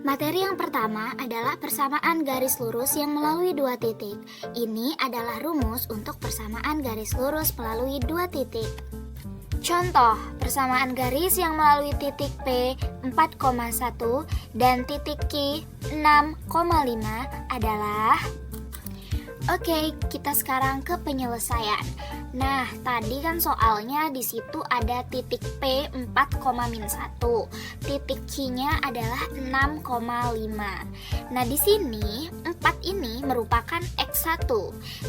Materi yang pertama adalah persamaan garis lurus yang melalui dua titik. Ini adalah rumus untuk persamaan garis lurus melalui dua titik. Contoh, persamaan garis yang melalui titik P 4,1 dan titik Q 6,5 adalah... Oke, kita sekarang ke penyelesaian. Nah, tadi kan soalnya di situ ada titik P 4,1, titik Q-nya adalah 6,5. Nah, di sini 4 ini merupakan X1,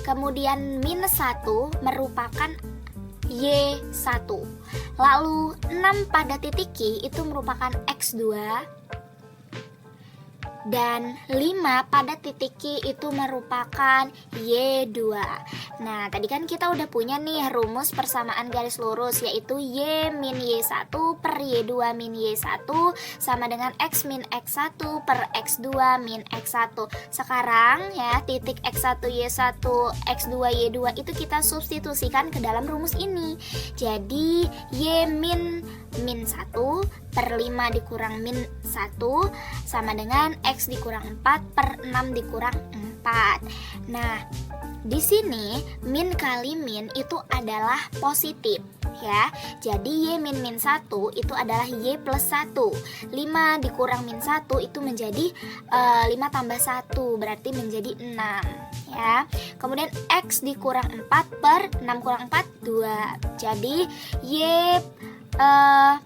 kemudian minus 1 merupakan Y1. Lalu 6 pada titik Q itu merupakan X2. Dan 5 pada titik Q itu merupakan Y2. Nah, tadi kan kita udah punya nih rumus persamaan garis lurus, yaitu Y min Y1 per Y2 min Y1 sama dengan X min X1 per X2 min X1. Sekarang ya, titik X1 Y1 X2 Y2 itu kita substitusikan ke dalam rumus ini. Jadi Y min 1 per 5 dikurang min 1 sama dengan X dikurang 4 per 6 dikurang 4. Nah, di sini min kali min itu adalah positif ya. Jadi Y min 1 itu adalah Y plus 1. 5 dikurang min 1 itu menjadi 5 tambah 1 berarti menjadi 6 ya. Kemudian X dikurang 4 per 6 kurang 4 2. Jadi Y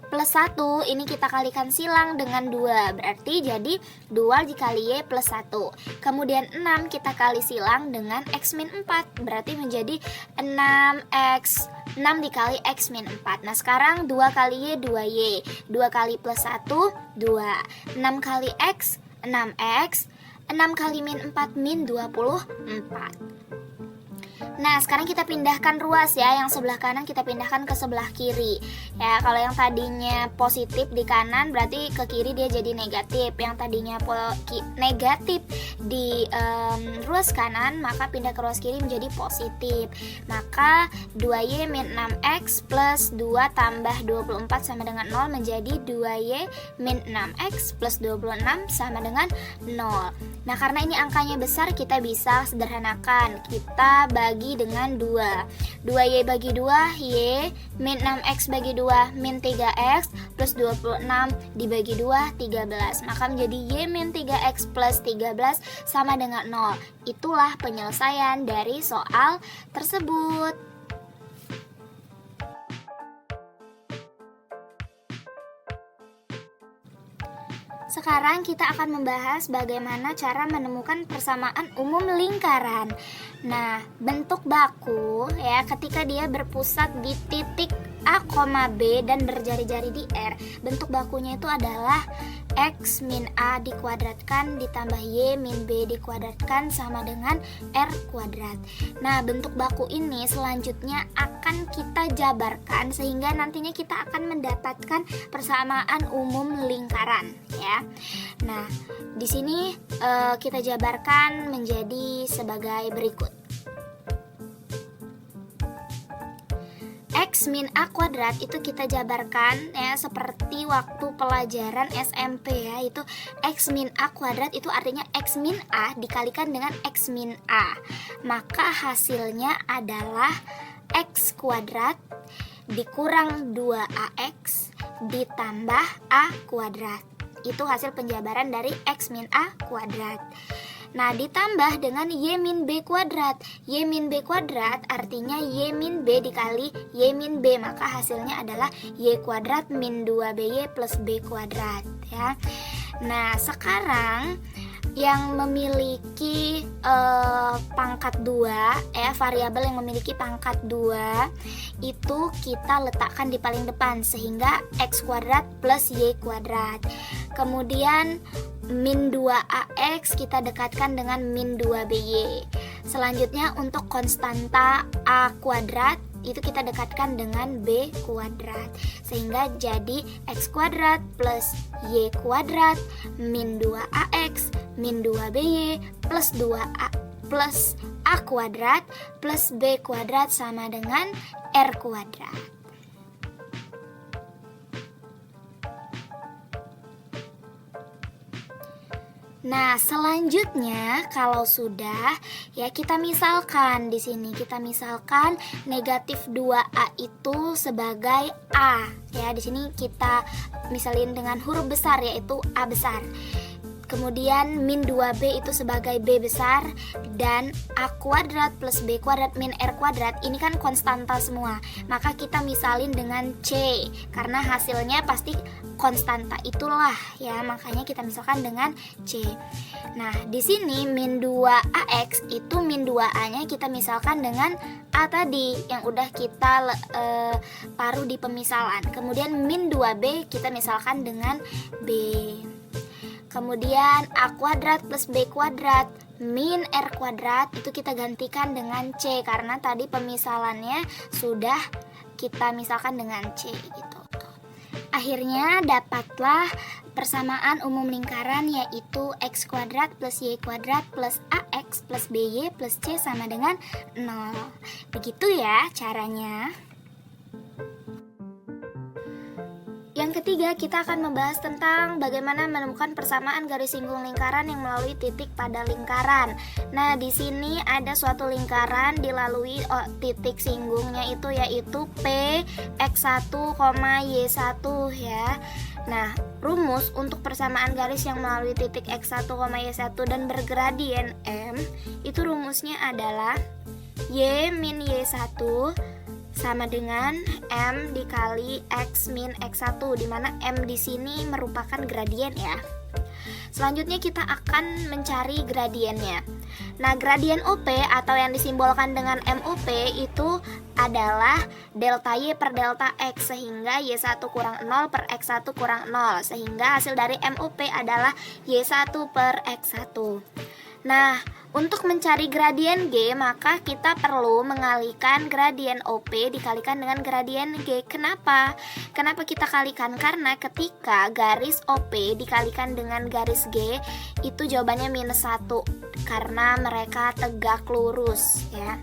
plus 1 ini kita kalikan silang dengan 2, berarti jadi 2 dikali Y plus 1. Kemudian 6 kita kali silang dengan X min 4, berarti menjadi 6X. 6 dikali X min 4. Nah, sekarang 2 kali Y 2Y, 2 kali plus 1 2, 6 kali X 6X, 6 kali min 4 min 24. Nah, sekarang kita pindahkan ruas ya. Yang sebelah kanan kita pindahkan ke sebelah kiri. Ya, kalau yang tadinya positif di kanan berarti ke kiri dia jadi negatif. Yang tadinya negatif di ruas kanan maka pindah ke ruas kiri menjadi positif. Maka 2Y min 6X plus 2 tambah 24 sama dengan 0 menjadi 2Y min 6X plus 26 sama dengan 0. Nah, karena ini angkanya besar kita bisa sederhanakan. Kita bagi dengan 2. 2Y bagi 2 Y min 6X bagi 2 min 3X plus 26 dibagi 2 13. Maka menjadi Y min 3X plus 13 sama dengan 0. Itulah penyelesaian dari soal tersebut. Sekarang kita akan membahas bagaimana cara menemukan persamaan umum lingkaran. Nah, bentuk baku ya ketika dia berpusat di titik A, B dan berjari-jari di R, bentuk bakunya itu adalah X min A dikuadratkan ditambah Y min B dikuadratkan sama dengan R kuadrat. Nah, bentuk baku ini selanjutnya akan kita jabarkan sehingga nantinya kita akan mendapatkan persamaan umum lingkaran ya. Nah, di sini kita jabarkan menjadi sebagai berikut. X min A kuadrat itu kita jabarkan ya seperti waktu pelajaran SMP ya, itu X min A kuadrat itu artinya X min A dikalikan dengan X min A, maka hasilnya adalah X kuadrat dikurang 2AX ditambah A kuadrat. Itu hasil penjabaran dari X min A kuadrat. Nah, ditambah dengan Y min B kuadrat. Y min B kuadrat artinya Y min B dikali Y min B, maka hasilnya adalah Y kuadrat min 2BY plus B kuadrat ya. Nah, sekarang yang memiliki pangkat 2 ya, variabel yang memiliki pangkat 2 itu kita letakkan di paling depan sehingga X kuadrat plus Y kuadrat. Kemudian min 2AX kita dekatkan dengan min 2BY. Selanjutnya untuk konstanta A kuadrat itu kita dekatkan dengan B kuadrat sehingga jadi X kuadrat plus Y kuadrat min 2AX min 2BY plus 2A plus A kuadrat plus B kuadrat sama dengan R kuadrat. Nah, selanjutnya kalau sudah ya kita misalkan di sini kita misalkan negatif 2A itu sebagai A. Ya, di sini kita misalin dengan huruf besar yaitu A besar. Kemudian min 2B itu sebagai B besar, dan A kuadrat plus B kuadrat min R kuadrat ini kan konstanta semua. Maka kita misalin dengan C karena hasilnya pasti konstanta itulah ya, makanya kita misalkan dengan C. Nah, di sini min 2AX itu min 2A-nya kita misalkan dengan A tadi yang udah kita taruh di pemisalan. Kemudian min 2B kita misalkan dengan B. Kemudian A kuadrat plus B kuadrat min R kuadrat itu kita gantikan dengan C karena tadi pemisalannya sudah kita misalkan dengan C gitu. Akhirnya dapatlah persamaan umum lingkaran yaitu X kuadrat plus Y kuadrat plus AX plus BY plus C sama dengan 0. Begitu ya caranya. Yang ketiga, kita akan membahas tentang bagaimana menemukan persamaan garis singgung lingkaran yang melalui titik pada lingkaran. Nah, di sini ada suatu lingkaran dilalui titik singgungnya itu yaitu P X1, Y1 ya. Nah, rumus untuk persamaan garis yang melalui titik X1, Y1 dan bergradien M itu rumusnya adalah Y min Y1 sama dengan M dikali X min X1, di mana M di sini merupakan gradien ya. Selanjutnya kita akan mencari gradiennya. Nah, gradien OP atau yang disimbolkan dengan MOP itu adalah delta Y per delta X, sehingga Y1 kurang 0 per X1 kurang 0, sehingga hasil dari MOP adalah Y1 per X1. Nah, untuk mencari gradien G, maka kita perlu mengalihkan gradien OP dikalikan dengan gradien G. Kenapa? Kenapa kita kalikan? Karena ketika garis OP dikalikan dengan garis G, itu jawabannya minus 1, karena mereka tegak lurus ya.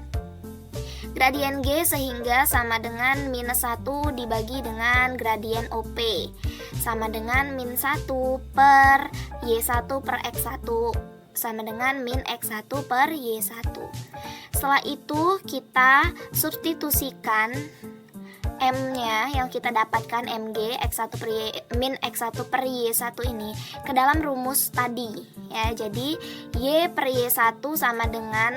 Gradien G sehingga sama dengan minus 1 dibagi dengan gradien OP, sama dengan min 1 per Y1 per X1, sama dengan min X1 per Y1. Setelah itu kita substitusikan M-nya yang kita dapatkan MG X1 per Y, min X1 per Y1 ini ke dalam rumus tadi ya. Jadi Y per Y1 sama dengan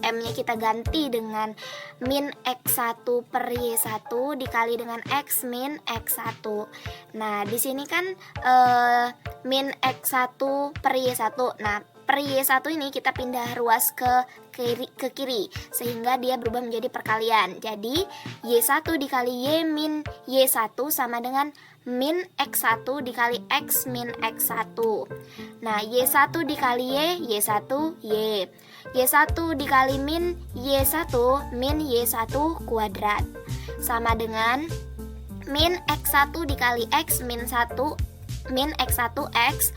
M-nya kita ganti dengan min X1 per Y1 dikali dengan X min X1. Nah, di sini kan min X1 per Y1. Nah, per Y1 ini kita pindah ruas ke kiri sehingga dia berubah menjadi perkalian. Jadi Y1 dikali Y min Y1 sama dengan min X1 dikali X min X1. Nah, Y1 dikali Y1 Y. Y1 dikali min Y1 min Y1 kuadrat sama dengan min X1 dikali X min 1 min X1 X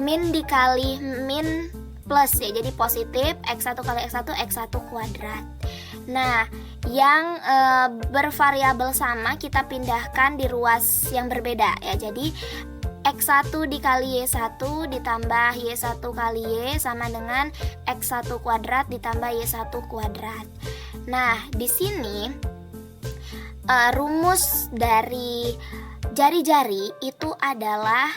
min dikali min plus ya, jadi positif X1 kali X1 X1 kuadrat. Nah, yang bervariabel sama kita pindahkan di ruas yang berbeda ya. Jadi X1 dikali Y1 ditambah Y1 kali Y sama dengan X1 kuadrat ditambah Y1 kuadrat. Nah, di sini rumus dari jari-jari itu adalah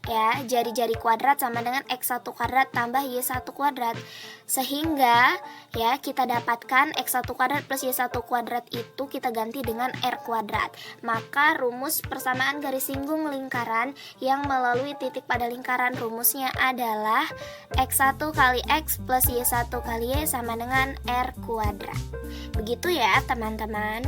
ya, jari-jari kuadrat sama dengan X1 kuadrat tambah Y1 kuadrat. Sehingga ya kita dapatkan X1 kuadrat plus Y1 kuadrat itu kita ganti dengan R kuadrat. Maka rumus persamaan garis singgung lingkaran yang melalui titik pada lingkaran rumusnya adalah X1 kali X plus Y1 kali Y sama dengan R kuadrat. Begitu ya teman-teman.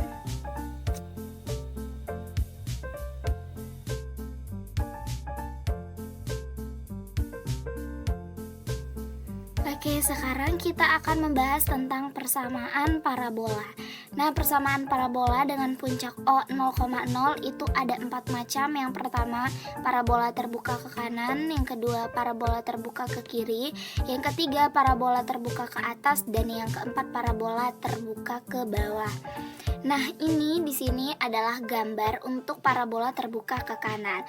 Oke, sekarang kita akan membahas tentang persamaan parabola. Nah, persamaan parabola dengan puncak O 0,0 itu ada 4 macam. Yang pertama, parabola terbuka ke kanan, yang kedua, parabola terbuka ke kiri, yang ketiga, parabola terbuka ke atas, dan yang keempat, parabola terbuka ke bawah. Nah, ini di sini adalah gambar untuk parabola terbuka ke kanan.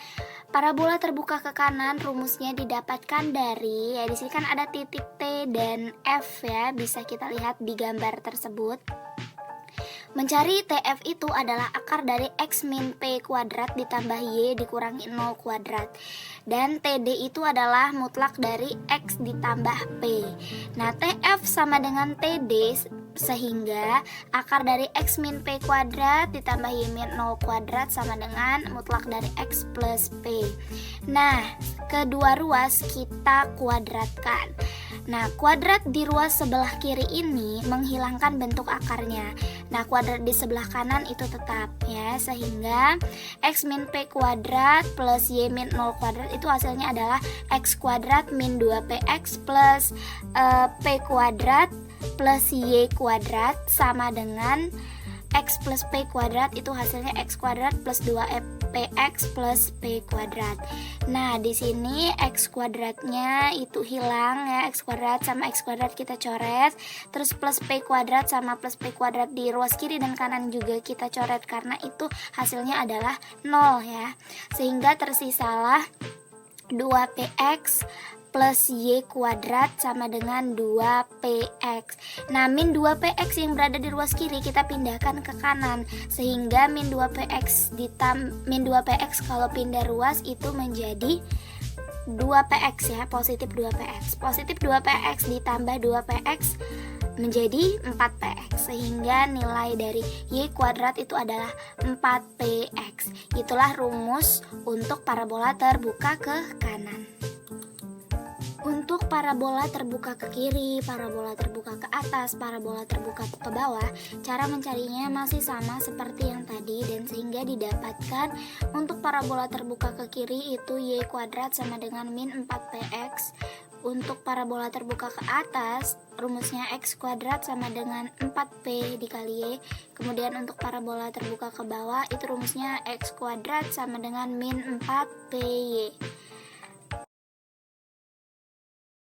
Parabola terbuka ke kanan rumusnya didapatkan dari, ya di sini kan ada titik T dan F ya, bisa kita lihat di gambar tersebut. Mencari TF itu adalah akar dari X min P kuadrat ditambah Y dikurangi 0 kuadrat. Dan TD itu adalah mutlak dari X ditambah P. Nah, TF sama dengan TD, sehingga akar dari X min P kuadrat ditambah Y min 0 kuadrat sama dengan mutlak dari X plus P. Nah, kedua ruas kita kuadratkan. Nah, kuadrat di ruas sebelah kiri ini menghilangkan bentuk akarnya. Nah, kuadrat di sebelah kanan itu tetap ya, sehingga X min P kuadrat plus Y min 0 kuadrat itu hasilnya adalah X kuadrat min 2PX plus P kuadrat plus Y kuadrat sama dengan X plus P kuadrat, itu hasilnya X kuadrat plus 2PX plus P kuadrat. Nah, di sini X kuadratnya itu hilang ya, X kuadrat sama X kuadrat kita coret. Terus plus P kuadrat sama plus P kuadrat di ruas kiri dan kanan juga kita coret, karena itu hasilnya adalah 0 ya. Sehingga tersisalah 2PX plus Y kuadrat sama dengan 2PX. Nah, min 2PX yang berada di ruas kiri kita pindahkan ke kanan, sehingga min 2PX kalau pindah ruas itu menjadi 2PX ya, positif 2PX. Positif 2PX ditambah 2PX menjadi 4PX, sehingga nilai dari Y kuadrat itu adalah 4PX. Itulah rumus untuk parabola terbuka ke kanan. Untuk parabola terbuka ke kiri, parabola terbuka ke atas, parabola terbuka ke bawah, cara mencarinya masih sama seperti yang tadi, dan sehingga didapatkan untuk parabola terbuka ke kiri itu Y kuadrat sama dengan min 4PX. Untuk parabola terbuka ke atas, rumusnya X kuadrat sama dengan 4P dikali Y. Kemudian untuk parabola terbuka ke bawah, itu rumusnya X kuadrat sama dengan min 4PY.